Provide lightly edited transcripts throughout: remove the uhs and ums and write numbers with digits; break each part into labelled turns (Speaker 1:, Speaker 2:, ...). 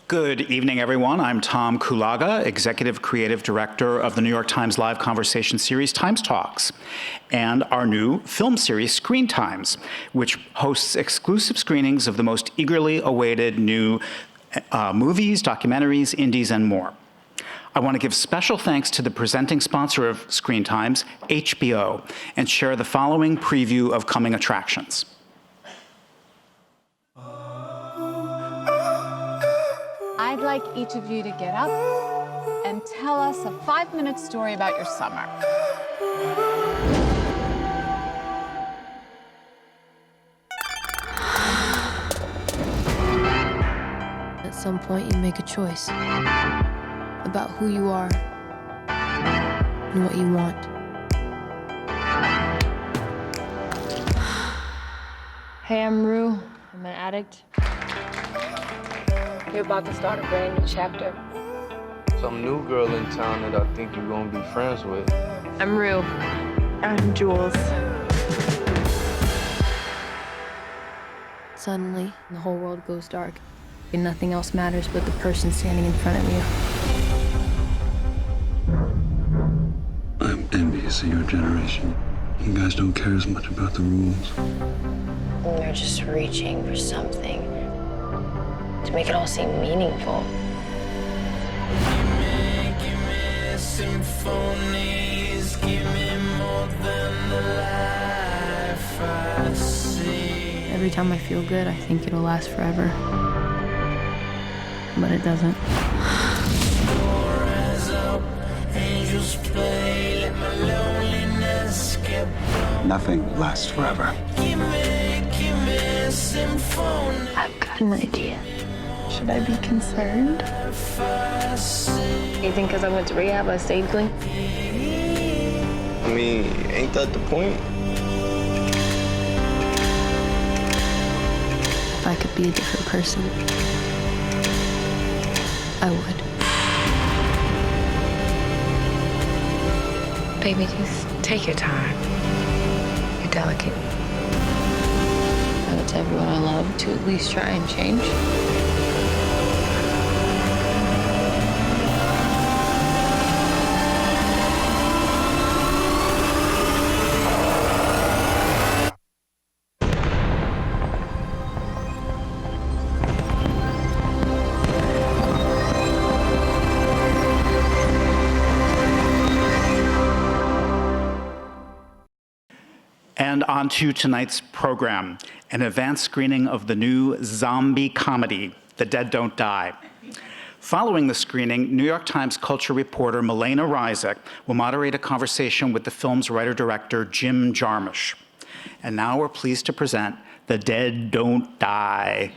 Speaker 1: Good evening, everyone. I'm Tom Kulaga, Executive Creative Director of the New York Times live conversation series Times Talks, and our new film series ScreenTimes, which hosts exclusive screenings of the most eagerly awaited new movies, documentaries, indies, and more. I want to give special thanks to the presenting sponsor of ScreenTimes, HBO, and share the following preview of coming attractions.
Speaker 2: I'd like each of you to get up and tell us a 5-minute story about your summer.
Speaker 3: At some point, you make a choice about who you are and what you want.
Speaker 4: Hey, I'm Rue. I'm an addict. You're about to start a brand new chapter.
Speaker 5: Some new girl in town that I think you're gonna be friends with.
Speaker 4: I'm Rue.
Speaker 6: I'm Jules.
Speaker 3: Suddenly, the whole world goes dark, and nothing else matters but the person standing in front of you.
Speaker 7: I'm envious of your generation. You guys don't care as much about the rules.
Speaker 8: They're just reaching for something to make it all seem meaningful.
Speaker 9: Give me symphonies, give me more than the life I see.
Speaker 3: Every time I feel good, I think it'll last forever. But it doesn't.
Speaker 9: Rise up, angels play, let my loneliness get blown.
Speaker 7: Nothing lasts forever.
Speaker 9: Give me symphonies.
Speaker 8: I've got an idea.
Speaker 6: Should I be concerned?
Speaker 4: You think because I went to rehab, I stayed clean?
Speaker 5: I mean, ain't that the point?
Speaker 3: If I could be a different person, I would.
Speaker 8: Baby, just take your time. You're delicate. I would tell everyone I love to at least try and change.
Speaker 1: And on to tonight's program, an advanced screening of the new zombie comedy, The Dead Don't Die. Following the screening, New York Times culture reporter Melena Ryzik will moderate a conversation with the film's writer-director Jim Jarmusch. And now we're pleased to present The Dead Don't Die.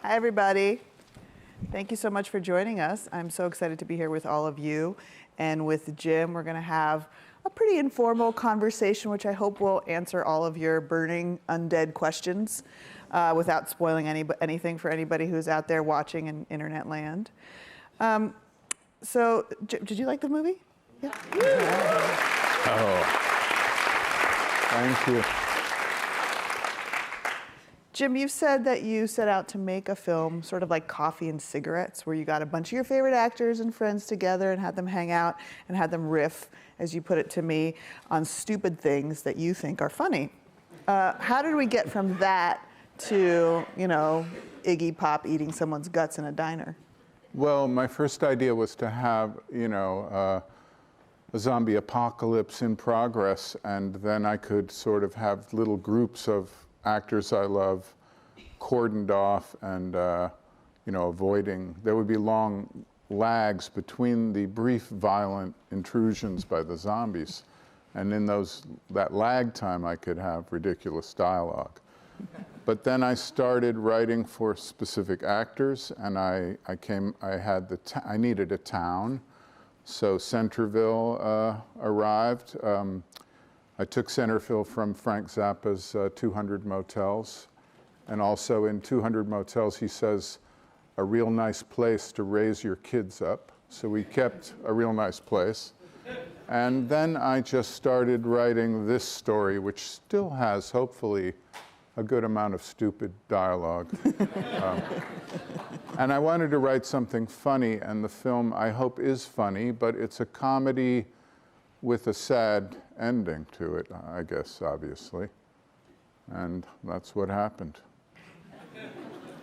Speaker 6: Hi, everybody. Thank you so much for joining us. I'm so excited to be here with all of you. And with Jim, we're going to have a pretty informal conversation, which I hope will answer all of your burning undead questions without spoiling anything for anybody who's out there watching in internet land. So, did you like the movie? Yeah.
Speaker 10: Oh, thank you.
Speaker 6: Jim, you said that you set out to make a film sort of like Coffee and Cigarettes, where you got a bunch of your favorite actors and friends together and had them hang out and had them riff, as you put it to me, on stupid things that you think are funny. How did we get from that to, you know, Iggy Pop eating someone's guts in a diner?
Speaker 10: Well, my first idea was to have, you know, a zombie apocalypse in progress, and then I could sort of have little groups of actors I love cordoned off and, you know, avoiding. There would be long lags between the brief violent intrusions by the zombies. And in that lag time, I could have ridiculous dialogue. But then I started writing for specific actors, and I needed a town. So Centerville arrived. I took Centerville from Frank Zappa's 200 Motels. And also in 200 Motels, he says, a real nice place to raise your kids up. So we kept a real nice place. And then I just started writing this story, which still has, hopefully, a good amount of stupid dialogue. And I wanted to write something funny, and the film, I hope, is funny, but it's a comedy with a sad ending to it, I guess, obviously. And that's what happened.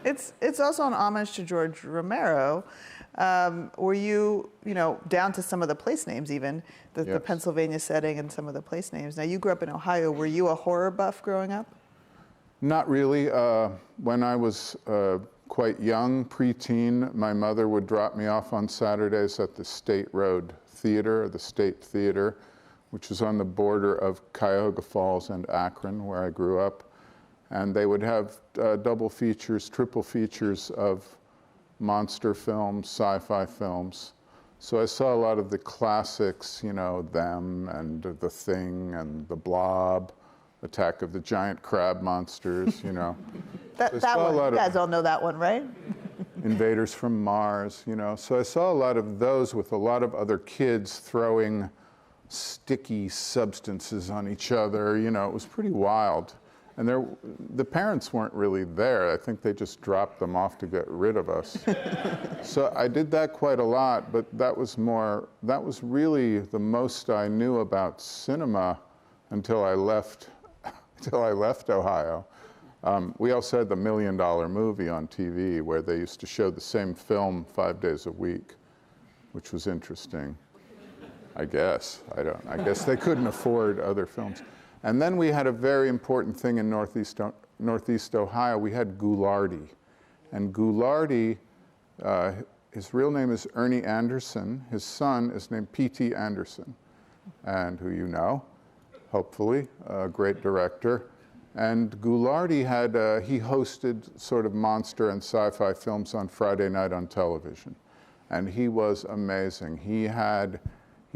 Speaker 6: It's also an homage to George Romero. Were you down to some of the place names even, the
Speaker 10: Yes.
Speaker 6: Pennsylvania setting and some of the place names. Now, you grew up in Ohio. Were you a horror buff growing up?
Speaker 10: Not really. When I was quite young, preteen, my mother would drop me off on Saturdays at the State Road Theater, the State Theater, which is on the border of Cuyahoga Falls and Akron, where I grew up. And they would have double features, triple features of monster films, sci-fi films. So I saw a lot of the classics, Them and The Thing and The Blob, Attack of the Giant Crab Monsters,
Speaker 6: That one, you guys all know that one, right?
Speaker 10: Invaders from Mars, So I saw a lot of those with a lot of other kids throwing sticky substances on each other. It was pretty wild. And the parents weren't really there. I think they just dropped them off to get rid of us. So I did that quite a lot, but that was really the most I knew about cinema until I left Ohio. We also had the $1 Million Movie on TV where they used to show the same film 5 days a week, which was interesting, I guess. I guess they couldn't afford other films. And then we had a very important thing in Northeast Ohio. We had Ghoulardi. And Ghoulardi, his real name is Ernie Anderson. His son is named P.T. Anderson, and who you know, hopefully, a great director. And Ghoulardi he hosted sort of monster and sci-fi films on Friday night on television. And he was amazing. He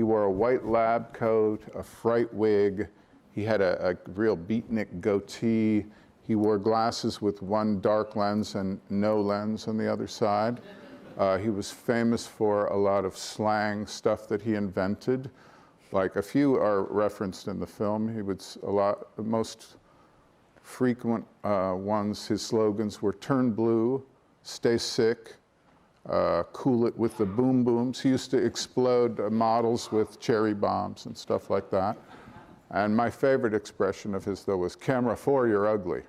Speaker 10: wore a white lab coat, a fright wig. He had a real beatnik goatee. He wore glasses with one dark lens and no lens on the other side. He was famous for a lot of slang stuff that he invented. Like a few are referenced in the film. The most frequent ones, his slogans were turn blue, stay sick, cool it with the boom booms. He used to explode models with cherry bombs and stuff like that. And my favorite expression of his, though, was camera 4, you're ugly.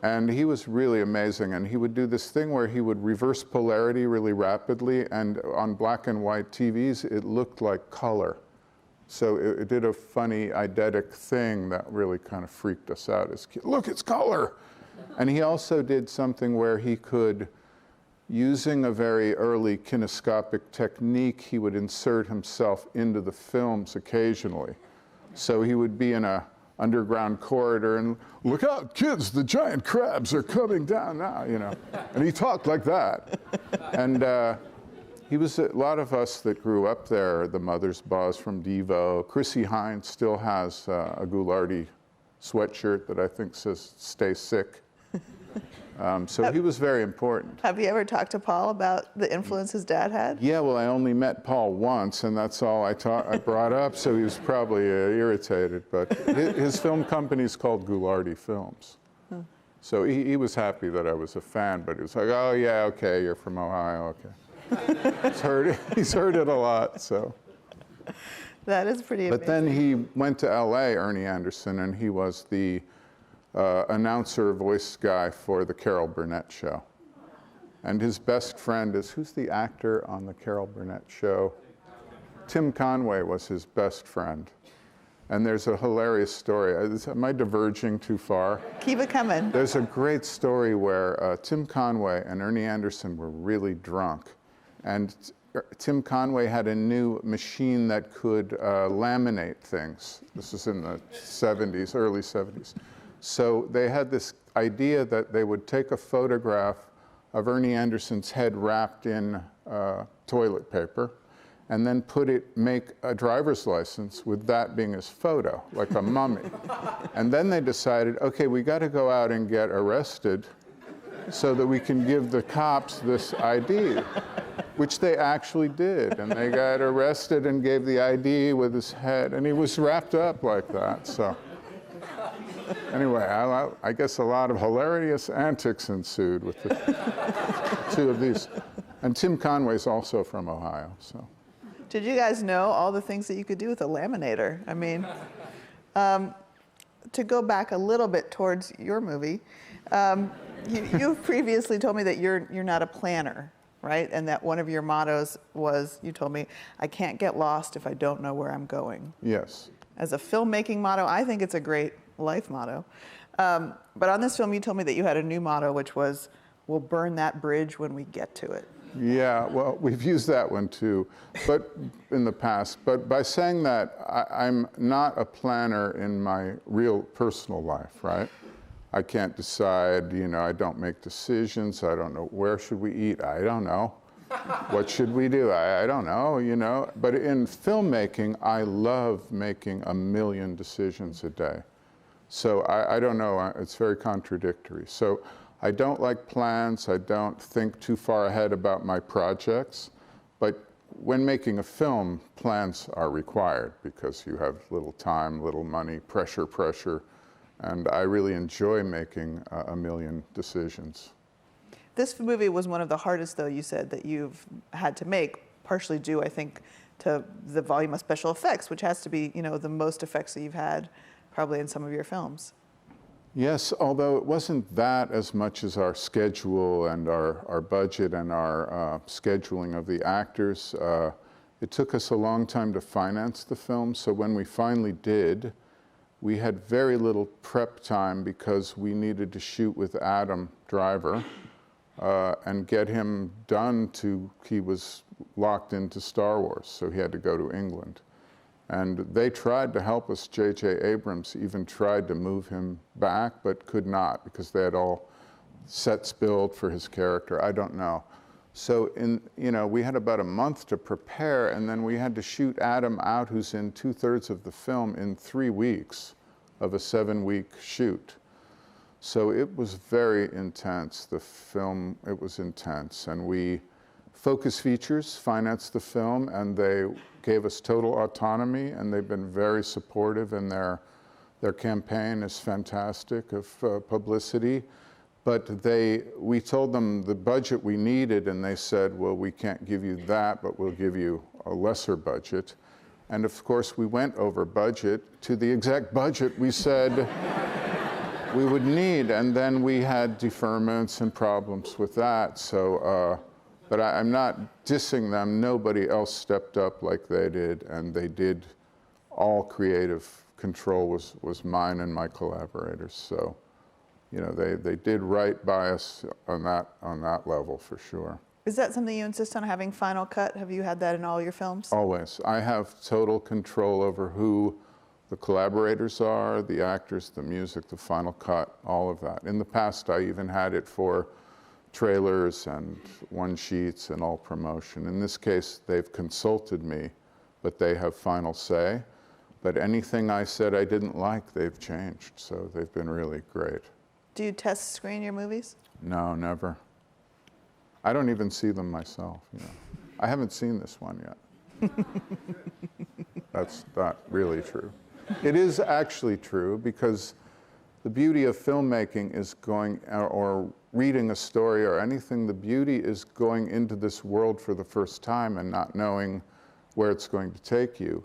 Speaker 10: And he was really amazing. And he would do this thing where he would reverse polarity really rapidly. And on black and white TVs, it looked like color. So it did a funny eidetic thing that really kind of freaked us out as kids. Look, it's color. And he also did something where he could, using a very early kinescopic technique, he would insert himself into the films occasionally. So he would be in an underground corridor and, look out, kids, the giant crabs are coming down now, And he talked like that. And he was a lot of us that grew up there, the Mother's Boss from Devo. Chrissy Hines still has a Ghoulardi sweatshirt that I think says, stay sick. So he was very important.
Speaker 6: Have you ever talked to Paul about the influence his dad had?
Speaker 10: Yeah, well, I only met Paul once, and that's all I brought up, so he was probably irritated. But his film company is called Ghoulardi Films. So he was happy that I was a fan, but he was like, oh, yeah, okay, you're from Ohio, okay. He's heard it a lot, so.
Speaker 6: That is pretty amazing.
Speaker 10: But then he went to LA, Ernie Anderson, and he was the announcer voice guy for the Carol Burnett show. And his best friend is, who's the actor on the Carol Burnett show? Tim Conway was his best friend. And there's a hilarious story. Am I diverging too far?
Speaker 6: Keep it coming.
Speaker 10: There's a great story where Tim Conway and Ernie Anderson were really drunk. And Tim Conway had a new machine that could laminate things. This was in the 70s, early 70s. So they had this idea that they would take a photograph of Ernie Anderson's head wrapped in toilet paper and then make a driver's license with that being his photo, like a mummy. And then they decided, okay, we got to go out and get arrested so that we can give the cops this ID. which they actually did. And they got arrested and gave the ID with his head, and he was wrapped up like that. So anyway, I guess a lot of hilarious antics ensued with the two of these. And Tim Conway's also from Ohio, so.
Speaker 6: Did you guys know all the things that you could do with a laminator? I mean, to go back a little bit towards your movie, you've previously told me that you're not a planner, right? And that one of your mottos was, you told me, I can't get lost if I don't know where I'm going.
Speaker 10: Yes.
Speaker 6: As a filmmaking motto, I think it's a great life motto. But on this film, you told me that you had a new motto, which was, we'll burn that bridge when we get to it.
Speaker 10: Yeah, well, we've used that one too, but in the past. But by saying that, I'm not a planner in my real personal life, right? I can't decide, you know, I don't make decisions. I don't know, where should we eat? I don't know. What should we do? I don't know, you know. But in filmmaking, I love making a million decisions a day. So I don't know, it's very contradictory. So I don't like plans. I don't think too far ahead about my projects. But when making a film, plans are required because you have little time, little money, pressure. And I really enjoy making a million decisions.
Speaker 6: This movie was one of the hardest, though, you said, that you've had to make, partially due, I think, to the volume of special effects, which has to be, you know, the most effects that you've had probably in some of your films.
Speaker 10: Yes, although it wasn't that as much as our schedule and our budget and our scheduling of the actors. It took us a long time to finance the film, so when we finally did, we had very little prep time because we needed to shoot with Adam Driver and get him done he was locked into Star Wars, so he had to go to England. And they tried to help us. J.J. Abrams even tried to move him back, but could not because they had all sets built for his character. I don't know. So we had about a month to prepare, and then we had to shoot Adam out, who's in 2/3 of the film, in 3 weeks of a 7-week shoot. So it was very intense. The film, it was intense. And we, Focus Features financed the film, and they gave us total autonomy, and they've been very supportive, and their campaign is fantastic of publicity. But we told them the budget we needed, and they said, well, we can't give you that, but we'll give you a lesser budget. And of course, we went over budget to the exact budget we said we would need, and then we had deferments and problems with that. So, but I'm not dissing them. Nobody else stepped up like they did, and they did. All creative control was mine and my collaborators. So, you know, they did right by us on that level for sure.
Speaker 6: Is that something you insist on, having final cut? Have you had that in all your films?
Speaker 10: Always. I have total control over who the collaborators are, the actors, the music, the final cut, all of that. In the past, I even had it for trailers and one-sheets and all promotion. In this case, they've consulted me, but they have final say. But anything I said I didn't like, they've changed. So they've been really great. Do you test screen your movies? No, never. I don't even see them myself. You know. I haven't seen this one yet. That's not really true. It is actually true because the beauty of filmmaking is going, or reading a story or anything, the beauty is going into this world for the first time and not knowing where it's going to take you.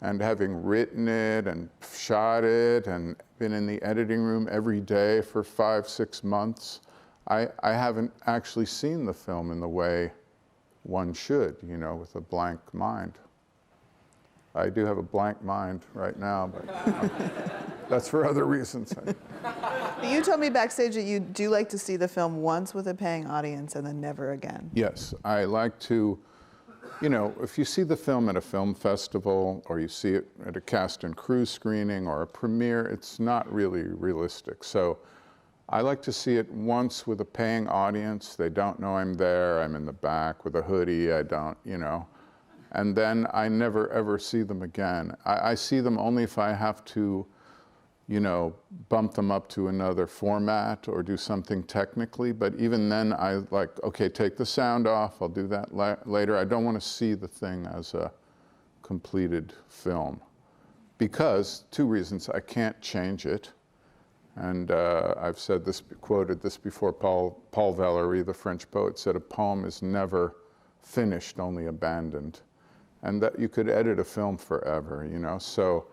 Speaker 10: And having written it and shot it and been in the editing room every day for 5-6 months, I haven't actually seen the film in the way one should, you know, with a blank mind. I do have a blank mind right now, but that's for other reasons. You told me backstage that you do like to see the film once with a paying audience and then never again. Yes, I like to, you know, if you see the film at a film festival or you see it at a cast and crew screening or a premiere, it's not really realistic. So I like to see it once with a paying audience. They don't know I'm there. I'm in the back with a hoodie. I don't, you know. And then I never, ever see them again. I see them only if I have to you know, bump them up to another format or do something technically. But even then, I like, okay, take the sound off. I'll do that later. I don't want to see the thing as a completed film. Because, two reasons, I can't change it. And I've said this, quoted this before, Paul Valéry, the French poet, said a poem is never finished, only abandoned. And that you could edit a film forever, you know? So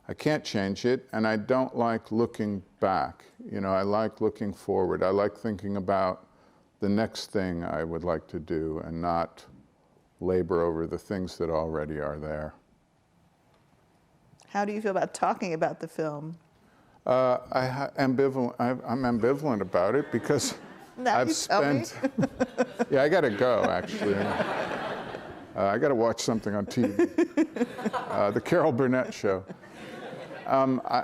Speaker 10: I can't change it, and I don't like looking back. You know, I like looking forward. I like thinking about the next thing I would like to do and not labor over the things that already are there.
Speaker 6: How do you feel about talking about the film?
Speaker 10: I'm ambivalent about it because
Speaker 6: Now
Speaker 10: I've
Speaker 6: you tell me.
Speaker 10: spent. Yeah, I got to go actually. I got to watch something on TV. The Carol Burnett Show.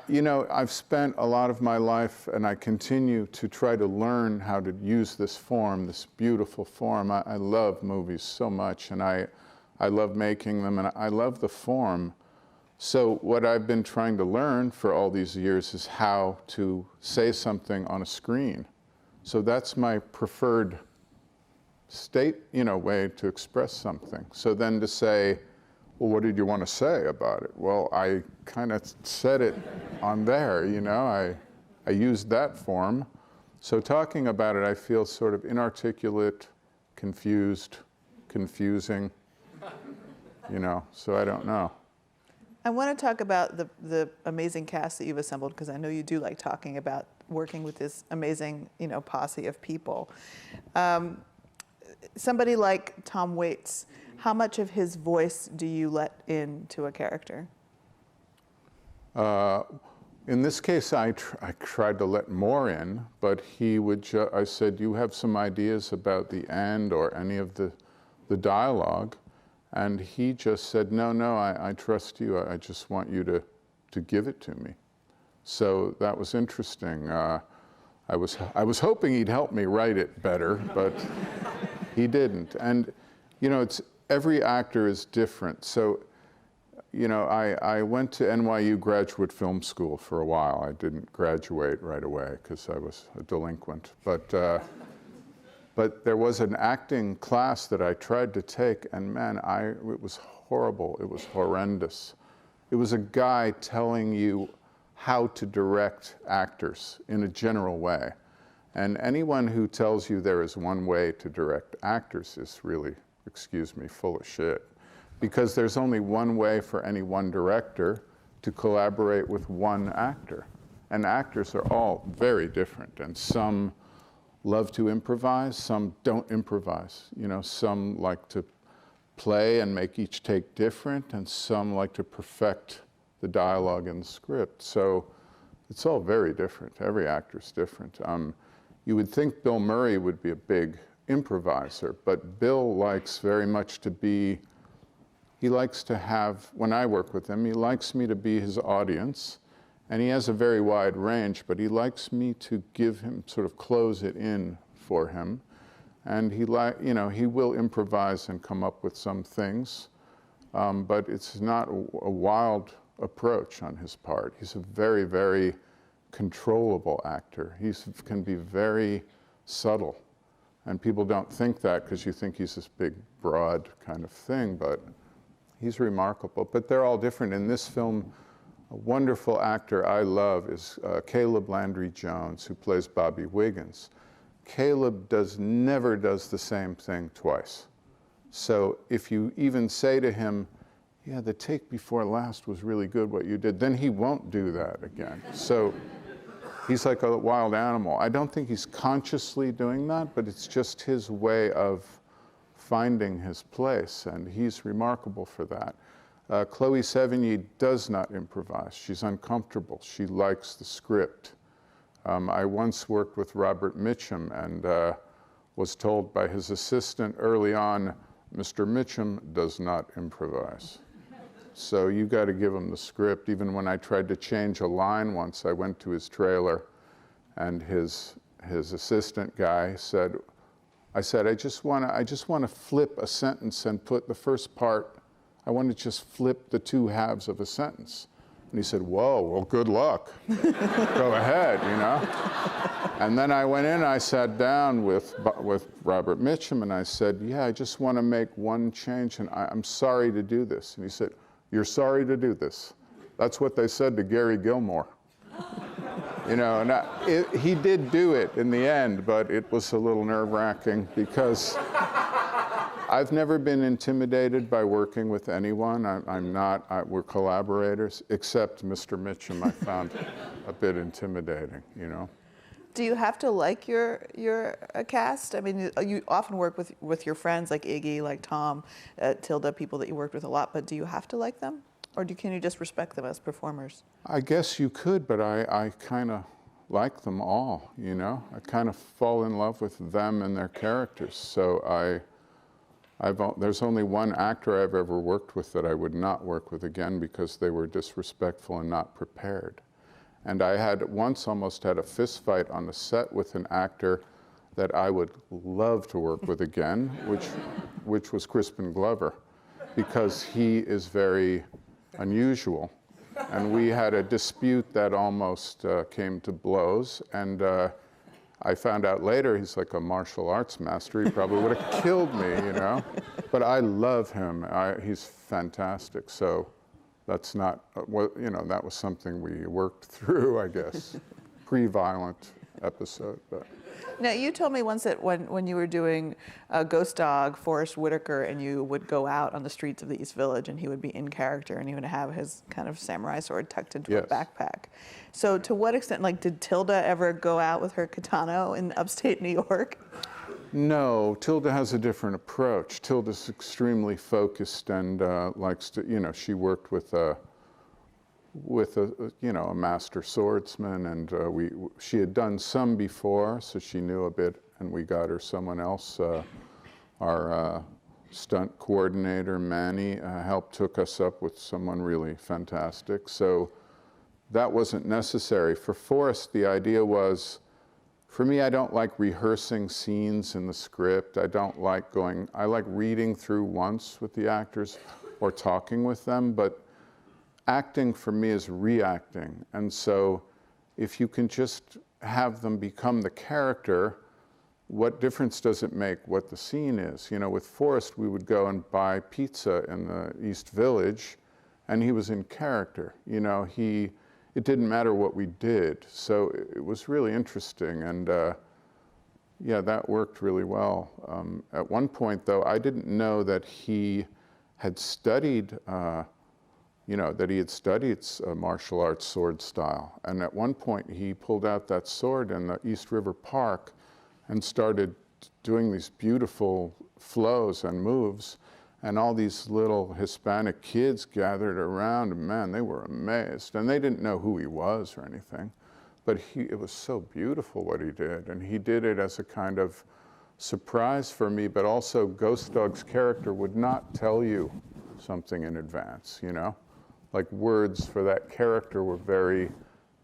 Speaker 10: You know, I've spent a lot of my life, and I continue to try to learn how to use this form, this beautiful form. I love movies so much, and I love making them, and I love the form. So what I've been trying to learn for all these years is how to say something on a screen. So that's my preferred state, you know, way to express something. So then to say, well, what did you want to say about it? Well, I kind of said it on there, you know, I used that form. So talking about it, I feel sort of inarticulate, confused, confusing, you know, so I don't know.
Speaker 6: I want to talk about the amazing cast that you've assembled, because I know you do like talking about working with this amazing, you know, posse of people. Somebody like Tom Waits, how much of his voice do you let into a character?
Speaker 10: In this case, I tried to let more in, but he would. I said, "You have some ideas about the end or any of the dialogue," and he just said, "No, I trust you. I just want you to give it to me." So that was interesting. I was hoping he'd help me write it better, but he didn't. And you know, every actor is different. So, you know, I went to NYU graduate film school for a while. I didn't graduate right away because I was a delinquent. But there was an acting class that I tried to take, and man, it was horrible. It was horrendous. It was a guy telling you how to direct actors in a general way. And anyone who tells you there is one way to direct actors is really, excuse me, full of shit. Because there's only one way for any one director to collaborate with one actor. And actors are all very different. And some love to improvise, some don't improvise. You know, some like to play and make each take different, and some like to perfect the dialogue and the script. So it's all very different. Every actor's different. You would think Bill Murray would be a big improviser, but Bill likes very much to be, he likes to have, when I work with him, he likes me to be his audience, and he has a very wide range, but he likes me to give him, sort of close it in for him, and he will improvise and come up with some things, but it's not a wild approach on his part. He's a very, very controllable actor. He can be very subtle. And people don't think that because you think he's this big, broad kind of thing, but he's remarkable. But they're all different. In this film, a wonderful actor I love is Caleb Landry Jones, who plays Bobby Wiggins. Caleb never does the same thing twice. So if you even say to him, yeah, the take before last was really good, what you did, then he won't do that again. So he's like a wild animal. I don't think he's consciously doing that, but it's just his way of finding his place, and he's remarkable for that. Chloë Sevigny does not improvise. She's uncomfortable. She likes the script. I once worked with Robert Mitchum and was told by his assistant early on, Mr. Mitchum does not improvise. So you got to give him the script. Even when I tried to change a line once, I went to his trailer, and his assistant guy said, I just want to flip a sentence and put the first part, I want to just flip the two halves of a sentence. And he said, whoa, well, good luck. Go ahead, you know? And then I went in and I sat down with Robert Mitchum and I said, yeah, I just want to make one change and I'm sorry to do this. And he said, you're sorry to do this. That's what they said to Gary Gilmore. You know, and he did do it in the end, but it was a little nerve-wracking because I've never been intimidated by working with anyone. We're collaborators, except Mr. Mitchum I found a bit intimidating, you know.
Speaker 6: Do you have to like your cast? I mean, you often work with your friends like Iggy, like Tom, Tilda, people that you worked with a lot, but do you have to like them? Or can you just respect them as performers?
Speaker 10: I guess you could, but I kind of like them all, you know? I kind of fall in love with them and their characters. So there's only one actor I've ever worked with that I would not work with again because they were disrespectful and not prepared. And I had once almost had a fist fight on the set with an actor that I would love to work with again, which was Crispin Glover, because he is very unusual. And we had a dispute that almost came to blows. And I found out later he's like a martial arts master. He probably would have killed me, you know? But I love him. He's fantastic. So that's not, you know, that was something we worked through, I guess. Pre-violent episode. But.
Speaker 6: Now, you told me once that when you were doing Ghost Dog, Forrest Whitaker, and you would go out on the streets of the East Village and he would be in character and he would have his kind of samurai sword tucked into a backpack. So to what extent, like, did Tilda ever go out with her katana in upstate New York?
Speaker 10: No, Tilda has a different approach. Tilda's extremely focused and likes to, you know, she worked with a master swordsman, and she had done some before, so she knew a bit, and we got her someone else. Our stunt coordinator, Manny, took us up with someone really fantastic. So that wasn't necessary. For Forrest, the idea was, for me, I don't like rehearsing scenes in the script. I like reading through once with the actors or talking with them, but acting for me is reacting. And so if you can just have them become the character, what difference does it make what the scene is? You know, with Forrest, we would go and buy pizza in the East Village, and he was in character. You know, it didn't matter what we did. So it was really interesting. And yeah, that worked really well. At one point, though, I didn't know that he had studied martial arts sword style. And at one point, he pulled out that sword in the East River Park and started doing these beautiful flows and moves. And all these little Hispanic kids gathered around, and man, they were amazed. And they didn't know who he was or anything. But it was so beautiful what he did. And he did it as a kind of surprise for me, but also Ghost Dog's character would not tell you something in advance, you know? Like, words for that character were very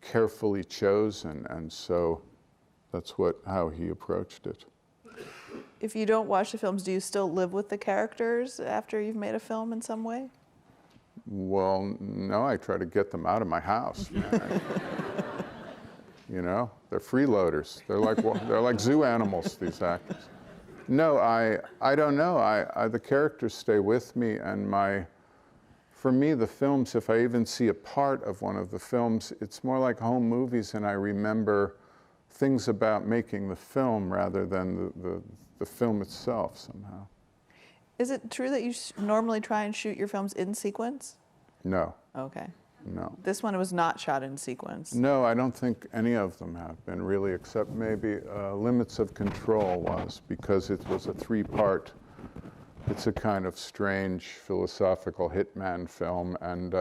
Speaker 10: carefully chosen, and so that's how he approached it.
Speaker 6: If you don't watch the films, do you still live with the characters after you've made a film in some way?
Speaker 10: Well, no, I try to get them out of my house. You know, they're freeloaders. They're like zoo animals, these actors. No, I don't know. The characters stay with me, and for me, the films, if I even see a part of one of the films, it's more like home movies, and I remember things about making the film rather than the film itself somehow.
Speaker 6: Is it true that you normally try and shoot your films in sequence?
Speaker 10: No.
Speaker 6: Okay.
Speaker 10: No.
Speaker 6: This one was not shot in sequence.
Speaker 10: No, I don't think any of them have been really, except maybe Limits of Control was, because it was a three-part. It's a kind of strange philosophical hitman film, and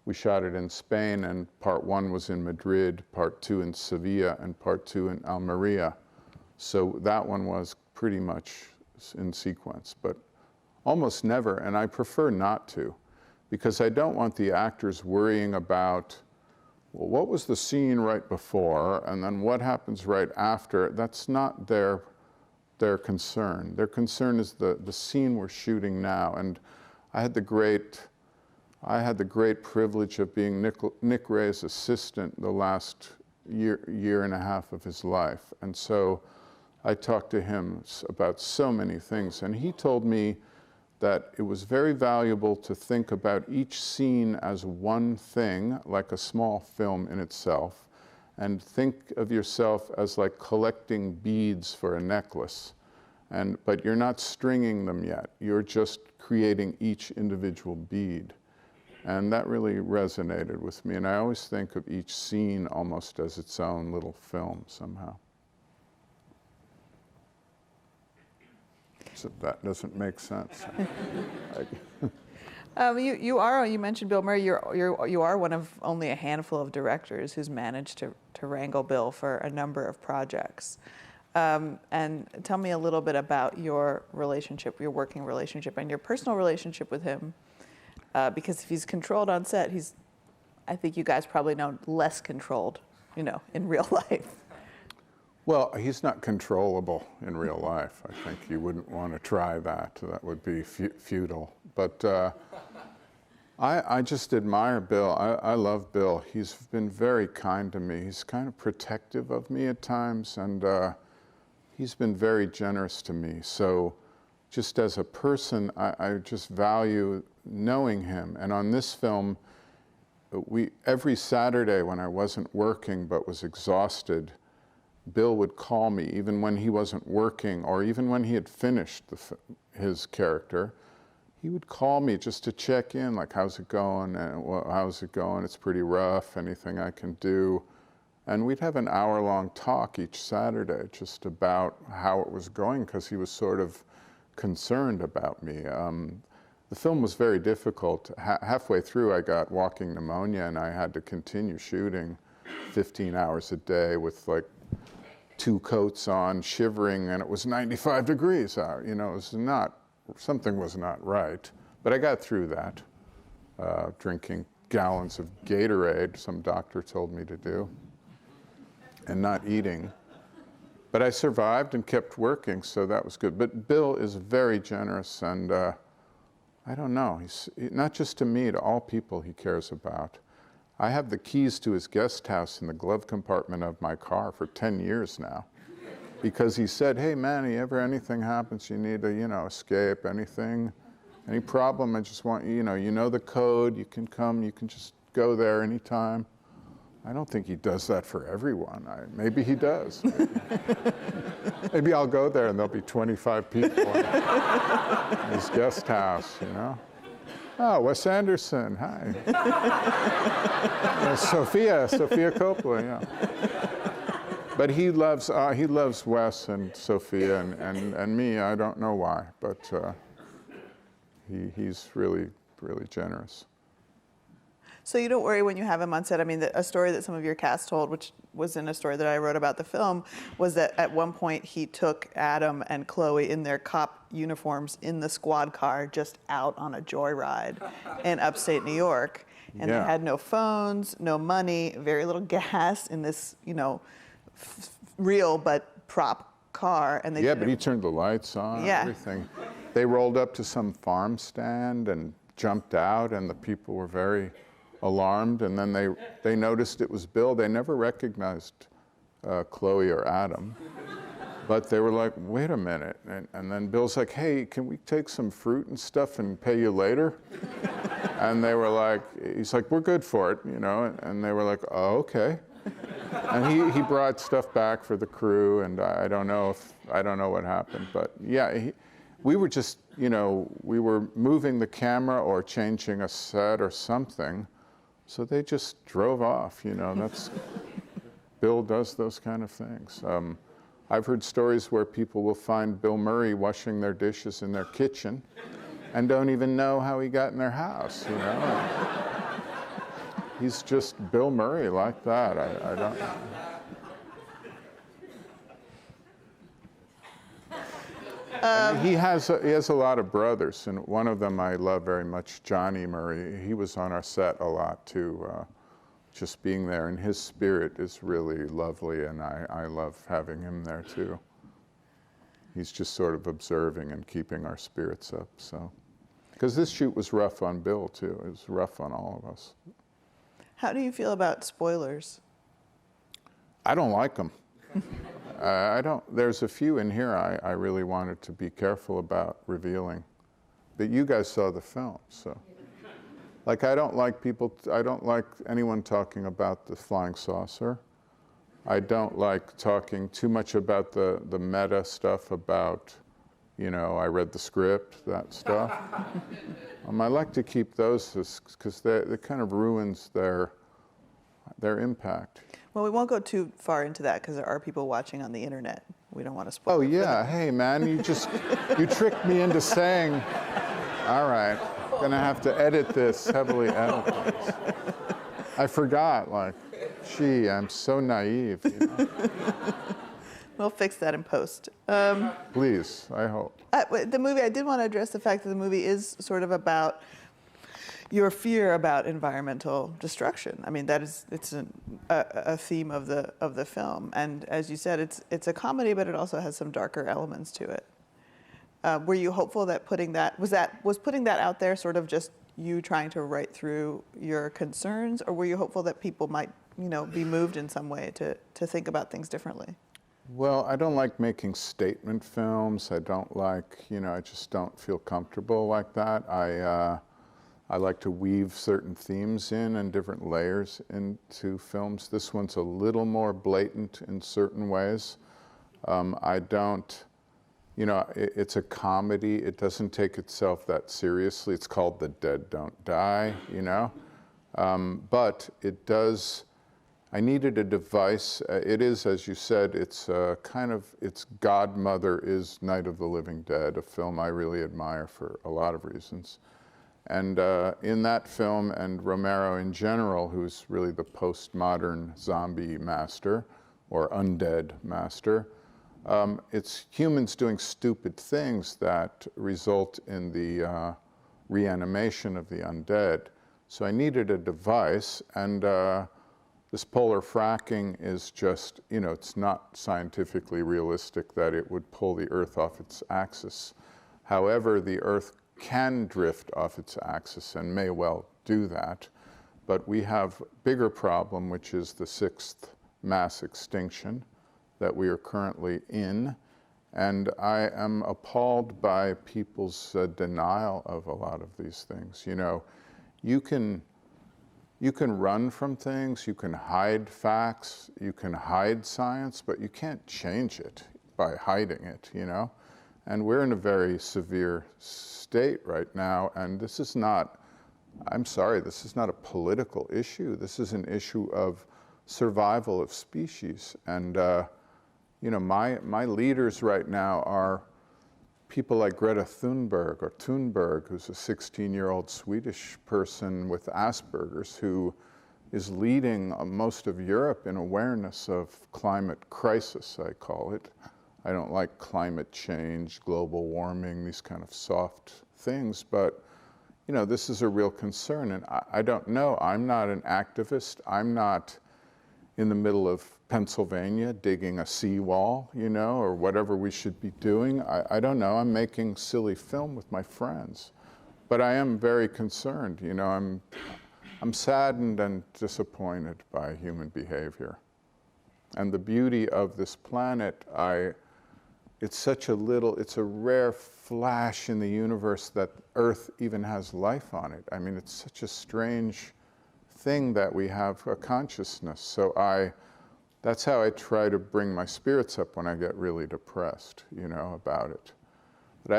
Speaker 10: we shot it in Spain, and part one was in Madrid, part two in Sevilla, and part two in Almeria. So that one was pretty much in sequence, but almost never, and I prefer not to, because I don't want the actors worrying about, well, what was the scene right before, and then what happens right after. That's not their concern. Their concern is the scene we're shooting now. And I had the great I had the great privilege of being Nick Ray's assistant the last year and a half of his life. And so I talked to him about so many things. And he told me that it was very valuable to think about each scene as one thing, like a small film in itself, and think of yourself as like collecting beads for a necklace. But you're not stringing them yet. You're just creating each individual bead. And that really resonated with me. And I always think of each scene almost as its own little film somehow. So that doesn't make sense.
Speaker 6: You mentioned Bill Murray. You are one of only a handful of directors who's managed to wrangle Bill for a number of projects. And tell me a little bit about your relationship, your working relationship, and your personal relationship with him. Because if he's controlled on set, I think you guys probably know less controlled, in real life.
Speaker 10: Well, he's not controllable in real life. I think you wouldn't want to try that. That would be futile. But I just admire Bill. I love Bill. He's been very kind to me. He's kind of protective of me at times, and he's been very generous to me. So just as a person, I just value knowing him. And on this film, every Saturday when I wasn't working but was exhausted, Bill would call me, even when he wasn't working, or even when he had finished his character. He would call me just to check in, like, how's it going? How's it going? It's pretty rough. Anything I can do? And we'd have an hour-long talk each Saturday just about how it was going, because he was sort of concerned about me. The film was very difficult. Halfway through, I got walking pneumonia, and I had to continue shooting 15 hours a day with like 2 coats on, shivering, and it was 95 degrees out. It was something was not right. But I got through that, drinking gallons of Gatorade, some doctor told me to do, and not eating. But I survived and kept working, so that was good. But Bill is very generous, and I don't know, he's not just to me, to all people he cares about. I have the keys to his guest house in the glove compartment of my car for 10 years now, because he said, hey, Manny, anything happens, you need to, escape, any problem, I just want you know the code, you can come, you can just go there anytime. I don't think he does that for everyone. Maybe he does. Maybe I'll go there and there'll be 25 people in his guest house, Oh, Wes Anderson, hi. Sophia Coppola, yeah. But he loves Wes and Sophia and me. I don't know why, but he's really, really generous.
Speaker 6: So you don't worry when you have him on set. I mean, a story that some of your cast told, which was in a story that I wrote about the film, was that at one point he took Adam and Chloe in their cop uniforms in the squad car just out on a joyride in upstate New York. And They had no phones, no money, very little gas in this, real but prop car. And
Speaker 10: but he turned the lights on, everything. They rolled up to some farm stand and jumped out, and the people were very alarmed, and then they noticed it was Bill. They never recognized Chloe or Adam, but they were like, wait a minute. And then Bill's like, hey, can we take some fruit and stuff and pay you later? And they were like, he's like, we're good for it, and they were like, oh, okay. And he brought stuff back for the crew, and I don't know what happened, but yeah, we were just, we were moving the camera or changing a set or something. So they just drove off, that's, Bill does those kind of things. I've heard stories where people will find Bill Murray washing their dishes in their kitchen and don't even know how he got in their house, He's just Bill Murray like that. I don't. He has a lot of brothers, and one of them I love very much, Johnny Murray. He was on our set a lot too, just being there, and his spirit is really lovely, and I love having him there too. He's just sort of observing and keeping our spirits up. So Because this shoot was rough on Bill, too. It was rough on all of us.
Speaker 6: How do you feel about spoilers?
Speaker 10: I don't like them. I don't. There's a few in here I really wanted to be careful about revealing. But you guys saw the film, so. Like, I don't like anyone talking about the flying saucer. I don't like talking too much about the meta stuff about, you know, I read the script, that stuff. I like to keep those because it kind of ruins their impact.
Speaker 6: Well, we won't go too far into that because there are people watching on the internet. We don't want to spoil.
Speaker 10: Oh yeah, hey man, you tricked me into saying, all right, gonna have to edit this, heavily edit this. I forgot, like, gee, I'm so naive. You know?
Speaker 6: We'll fix that in post.
Speaker 10: Please, I hope.
Speaker 6: The movie, I did want to address the fact that the movie is sort of about your fear about environmental destruction. I mean, it's a theme of the film, and as you said, it's a comedy, but it also has some darker elements to it. Were you hopeful that putting that out there sort of just you trying to write through your concerns, or were you hopeful that people might, you know, be moved in some way to think about things differently?
Speaker 10: Well, I don't like making statement films. I don't like, you know, I just don't feel comfortable like that. I like to weave certain themes in and different layers into films. This one's a little more blatant in certain ways. I don't, you know, it's a comedy. It doesn't take itself that seriously. It's called The Dead Don't Die, you know? But it does, I needed a device. It is, as you said, it's its godmother is Night of the Living Dead, a film I really admire for a lot of reasons. And in that film, and Romero in general, who's really the postmodern zombie master, or undead master, it's humans doing stupid things that result in the reanimation of the undead. So I needed a device, and this polar fracking is just, you know, it's not scientifically realistic that it would pull the Earth off its axis. However, the Earth can drift off its axis and may well do that. But we have a bigger problem, which is the 6th mass extinction that we are currently in. And I am appalled by people's denial of a lot of these things. You know, you can run from things, you can hide facts, you can hide science, but you can't change it by hiding it, you know? And we're in a very severe state right now, and this is not, I'm sorry, this is not a political issue. This is an issue of survival of species. And, you know, my leaders right now are people like Greta Thunberg, who's a 16-year-old Swedish person with Asperger's who is leading most of Europe in awareness of climate crisis, I call it. I don't like climate change, global warming, these kind of soft things, but you know, this is a real concern, and I don't know. I'm not an activist. I'm not in the middle of Pennsylvania digging a seawall, you know, or whatever we should be doing. I don't know. I'm making silly film with my friends, but I am very concerned. You know, I'm saddened and disappointed by human behavior, and the beauty of this planet. It's a rare flash in the universe that Earth even has life on it. I mean, it's such a strange thing that we have a consciousness. So that's how I try to bring my spirits up when I get really depressed, you know, about it. But I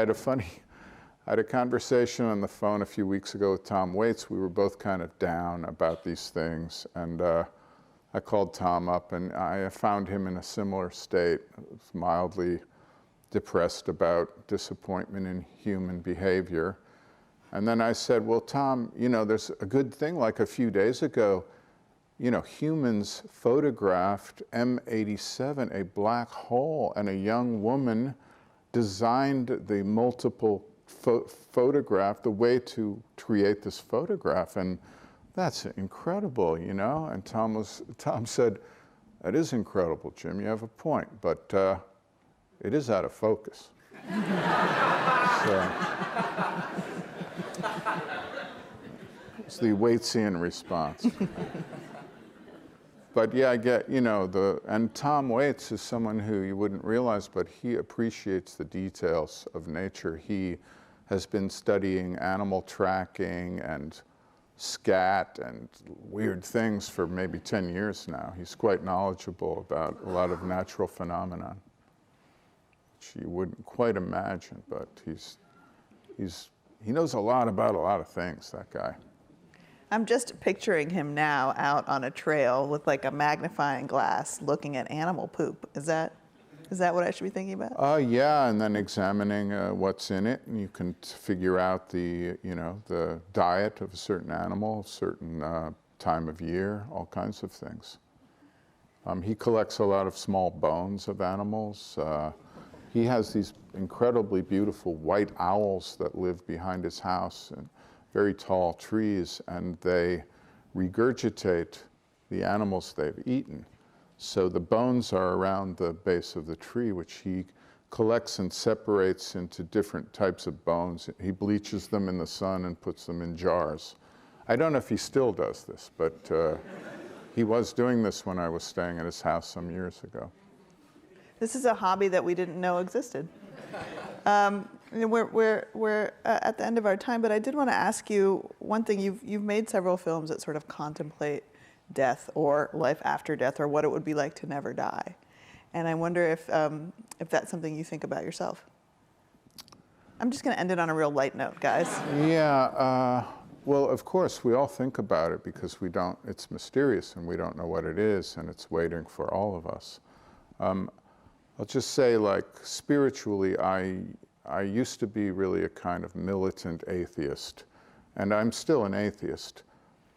Speaker 10: had a conversation on the phone a few weeks ago with Tom Waits. We were both kind of down about these things, and I called Tom up, and I found him in a similar state, mildly depressed about disappointment in human behavior. And then I said, well, Tom, you know, there's a good thing. Like a few days ago, you know, humans photographed M87, a black hole, and a young woman designed the multiple photograph, the way to create this photograph. And that's incredible, you know? And Tom said, that is incredible, Jim, you have a point, but it is out of focus. So, It's the Waitsian response. But yeah, I get, and Tom Waits is someone who you wouldn't realize, but he appreciates the details of nature. He has been studying animal tracking and scat and weird things for maybe 10 years now. He's quite knowledgeable about a lot of natural phenomena, which you wouldn't quite imagine, but he knows a lot about a lot of things, that guy.
Speaker 6: I'm just picturing him now out on a trail with like a magnifying glass looking at animal poop. Is that what I should be thinking about?
Speaker 10: Yeah, and then examining what's in it, and you can figure out the diet of a certain animal, a certain time of year, all kinds of things. He collects a lot of small bones of animals. He has these incredibly beautiful white owls that live behind his house, and very tall trees, and they regurgitate the animals they've eaten. So the bones are around the base of the tree, which he collects and separates into different types of bones. He bleaches them in the sun and puts them in jars. I don't know if he still does this, but he was doing this when I was staying at his house some years ago.
Speaker 6: This is a hobby that we didn't know existed. We're at the end of our time, but I did want to ask you one thing. You've made several films that sort of contemplate death or life after death, or what it would be like to never die. And I wonder if that's something you think about yourself. I'm just going to end it on a real light note, guys.
Speaker 10: Yeah, well, of course, we all think about it because it's mysterious and we don't know what it is, and it's waiting for all of us. I'll just say, like, spiritually, I used to be really a kind of militant atheist, and I'm still an atheist,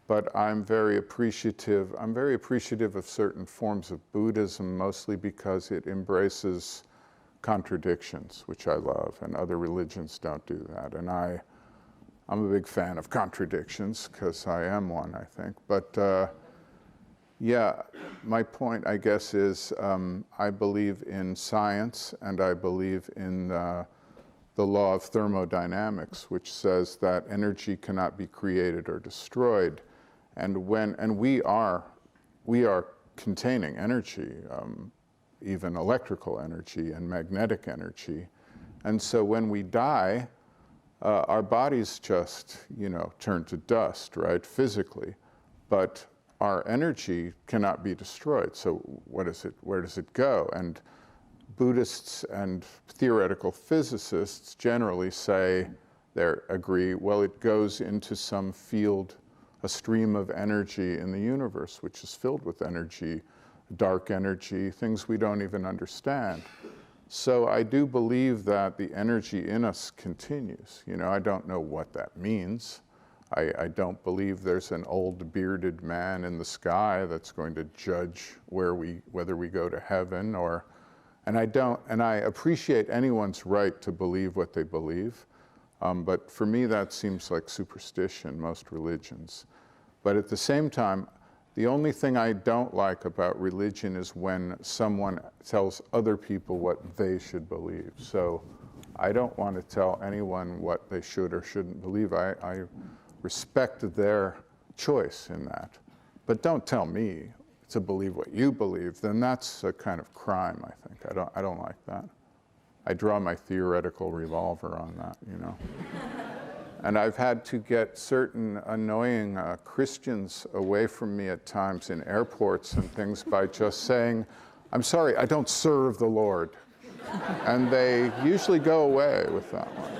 Speaker 10: but I'm very appreciative of certain forms of Buddhism, mostly because it embraces contradictions, which I love, and other religions don't do that. And I'm a big fan of contradictions, because I am one, I think. But yeah, my point, I guess, is I believe in science, and I believe in the law of thermodynamics, which says that energy cannot be created or destroyed. And we are containing energy, even electrical energy and magnetic energy. And so when we die, our bodies just, turn to dust, right, physically. But our energy cannot be destroyed. So where does it go? And Buddhists and theoretical physicists generally agree, well, it goes into some field, a stream of energy in the universe, which is filled with energy, dark energy, things we don't even understand. So I do believe that the energy in us continues. I don't know what that means. I don't believe there's an old bearded man in the sky that's going to judge whether we go to heaven and I appreciate anyone's right to believe what they believe, but for me that seems like superstition, most religions. But at the same time, the only thing I don't like about religion is when someone tells other people what they should believe. So I don't want to tell anyone what they should or shouldn't believe. I respect their choice in that. But don't tell me to believe what you believe, then that's a kind of crime, I think. I don't like that. I draw my theoretical revolver on that, And I've had to get certain annoying Christians away from me at times in airports and things by just saying, I'm sorry, I don't serve the Lord. And they usually go away with that one.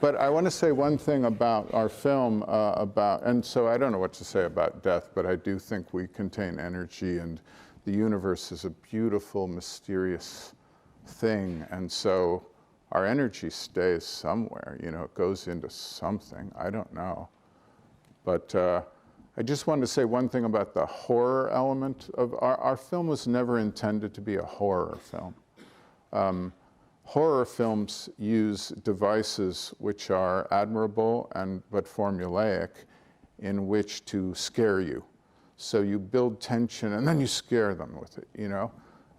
Speaker 10: But I want to say one thing about our film, and so I don't know what to say about death, but I do think we contain energy, and the universe is a beautiful, mysterious thing. And so our energy stays somewhere, it goes into something. I don't know. But I just wanted to say one thing about the horror element of our film was never intended to be a horror film. Horror films use devices which are admirable but formulaic in which to scare you. So you build tension and then you scare them with it,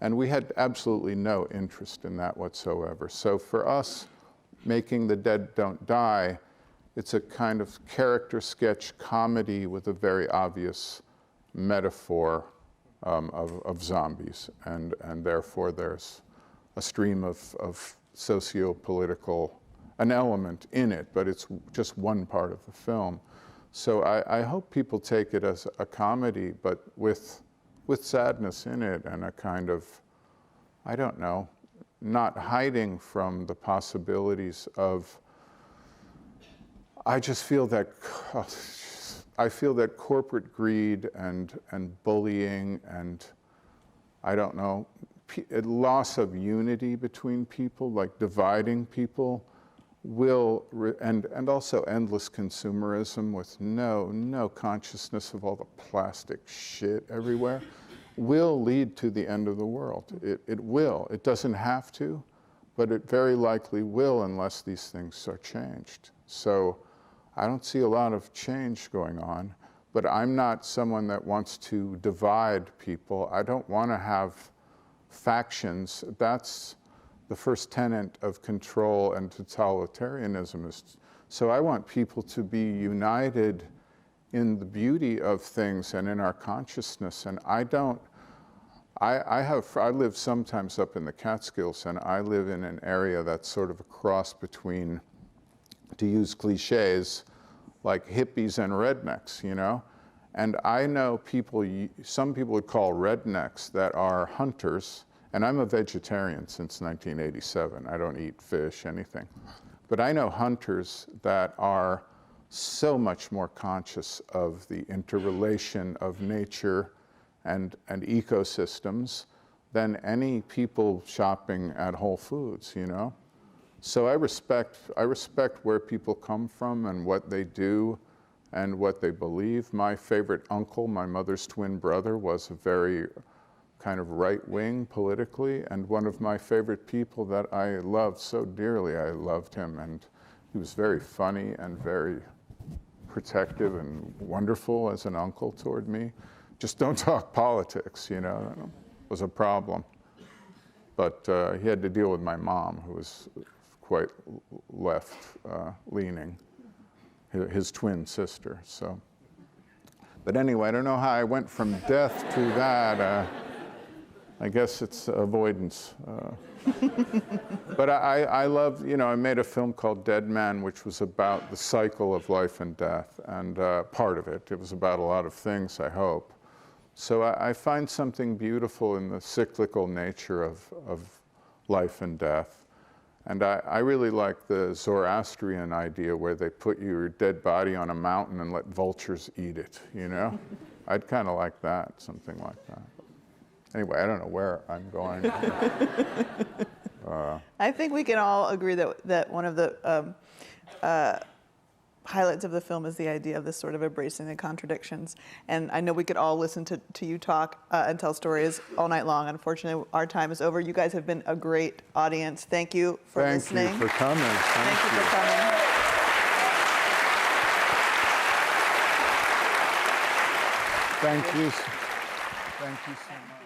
Speaker 10: And we had absolutely no interest in that whatsoever. So for us, making The Dead Don't Die it's a kind of character sketch comedy with a very obvious metaphor of zombies, and therefore there's a stream of socio-political, an element in it, but it's just one part of the film. So I hope people take it as a comedy, but with sadness in it, and a kind of, I don't know, not hiding from the possibilities of, I just feel that, I feel that corporate greed and bullying and, I don't know, loss of unity between people, like dividing people, will, and also endless consumerism with no consciousness of all the plastic shit everywhere, will lead to the end of the world. It will. It doesn't have to, but it very likely will unless these things are changed. So I don't see a lot of change going on, but I'm not someone that wants to divide people. I don't want to have factions. That's the first tenet of control and totalitarianism. So I want people to be united in the beauty of things and in our consciousness. And I live sometimes up in the Catskills, and I live in an area that's sort of a cross between, to use cliches, like hippies and rednecks, you know? And I know people, some people would call rednecks that are hunters, and I'm a vegetarian since 1987. I don't eat fish, anything. But I know hunters that are so much more conscious of the interrelation of nature and ecosystems than any people shopping at Whole Foods, you know? So I respect where people come from and what they do and what they believe. My favorite uncle, my mother's twin brother, was a very kind of right-wing politically, and one of my favorite people that I loved so dearly. I loved him, and he was very funny and very protective and wonderful as an uncle toward me. Just don't talk politics, you know, that was a problem. But he had to deal with my mom, who was quite left-leaning, his twin sister, so. But anyway, I don't know how I went from death to that. I guess it's avoidance. But I love, you know, I made a film called Dead Man, which was about the cycle of life and death, and part of it. It was about a lot of things, I hope. So I find something beautiful in the cyclical nature of life and death. And I really like the Zoroastrian idea where they put your dead body on a mountain and let vultures eat it, you know? I'd kind of like that, something like that. Anyway, I don't know where I'm going.
Speaker 6: I think we can all agree that one of the highlights of the film is the idea of this sort of embracing the contradictions. And I know we could all listen to you talk and tell stories all night long. Unfortunately, our time is over. You guys have been a great audience. Thank you for listening.
Speaker 10: Thank you for coming.
Speaker 6: Thank you for coming.
Speaker 10: Thank you. Thank you so much.